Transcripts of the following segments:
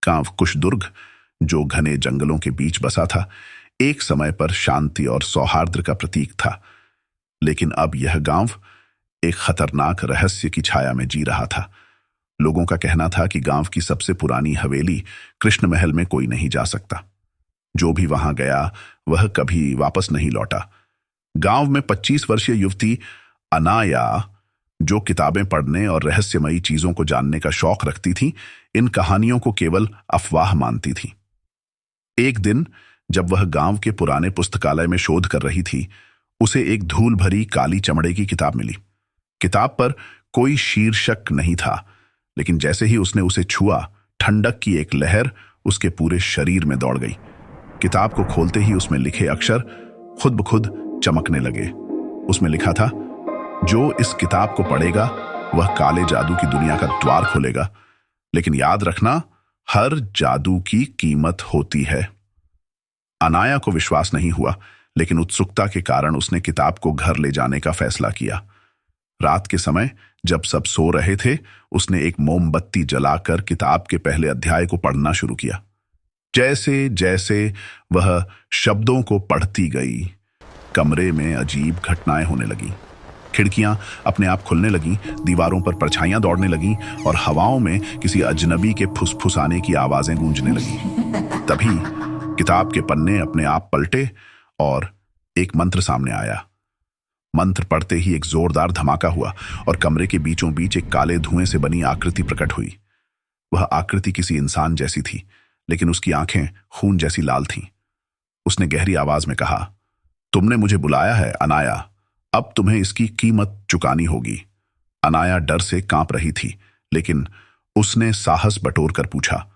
गांव कुशदुर्ग, जो घने जंगलों के बीच बसा था, एक समय पर शांति और सौहार्द का प्रतीक था। लेकिन अब यह गांव एक खतरनाक रहस्य की छाया में जी रहा था। लोगों का कहना था कि गांव की सबसे पुरानी हवेली कृष्ण महल में कोई नहीं जा सकता। जो भी वहां गया वह कभी वापस नहीं लौटा। गांव में 25 वर्षीय युवती अनाया, जो किताबें पढ़ने और रहस्यमयी चीजों को जानने का शौक रखती थी, इन कहानियों को केवल अफवाह मानती थी। एक दिन जब वह गांव के पुराने पुस्तकालय में शोध कर रही थी, उसे एक धूल भरी काली चमड़े की किताब मिली। किताब पर कोई शीर्षक नहीं था, लेकिन जैसे ही उसने उसे छुआ, ठंडक की एक लहर उसके पूरे शरीर में दौड़ गई। किताब को खोलते ही उसमें लिखे अक्षर खुद ब खुद चमकने लगे। उसमें लिखा था, जो इस किताब को पढ़ेगा वह काले जादू की दुनिया का द्वार खोलेगा। लेकिन याद रखना, हर जादू की कीमत होती है। अनाया को विश्वास नहीं हुआ, लेकिन उत्सुकता के कारण उसने किताब को घर ले जाने का फैसला किया। रात के समय जब सब सो रहे थे, उसने एक मोमबत्ती जलाकर किताब के पहले अध्याय को पढ़ना शुरू किया। जैसे जैसे वह शब्दों को पढ़ती गई, कमरे में अजीब घटनाएं होने लगीं। खिड़कियां अपने आप खुलने लगीं, दीवारों पर परछाइयां दौड़ने लगीं और हवाओं में किसी अजनबी के फुसफुसाने की आवाजें गूंजने लगीं। तभी किताब के पन्ने अपने आप पलटे और एक मंत्र सामने आया। मंत्र पढ़ते ही एक जोरदार धमाका हुआ और कमरे के बीचों बीच एक काले धुएं से बनी आकृति प्रकट हुई। वह आकृति किसी इंसान जैसी थी, लेकिन उसकी आंखें खून जैसी लाल थीं। उसने गहरी आवाज में कहा, तुमने मुझे बुलाया है अनाया, अब तुम्हें इसकी कीमत चुकानी होगी। अनाया डर से कांप रही थी, लेकिन उसने साहस बटोर कर पूछा,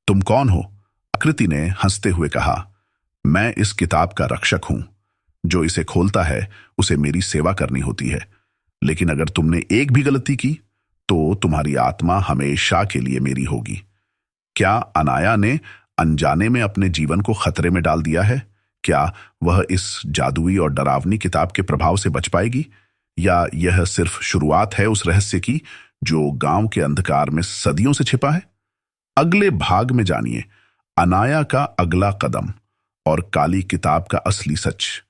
तुम कौन हो? आकृति ने हंसते हुए कहा, मैं इस किताब का रक्षक हूं। जो इसे खोलता है उसे मेरी सेवा करनी होती है, लेकिन अगर तुमने एक भी गलती की तो तुम्हारी आत्मा हमेशा के लिए मेरी होगी। क्या अनाया ने अनजाने में अपने जीवन को खतरे में डाल दिया है? क्या वह इस जादुई और डरावनी किताब के प्रभाव से बच पाएगी, या यह सिर्फ शुरुआत है उस रहस्य की जो गांव के अंधकार में सदियों से छिपा है? अगले भाग में जानिए अनाया का अगला कदम और काली किताब का असली सच।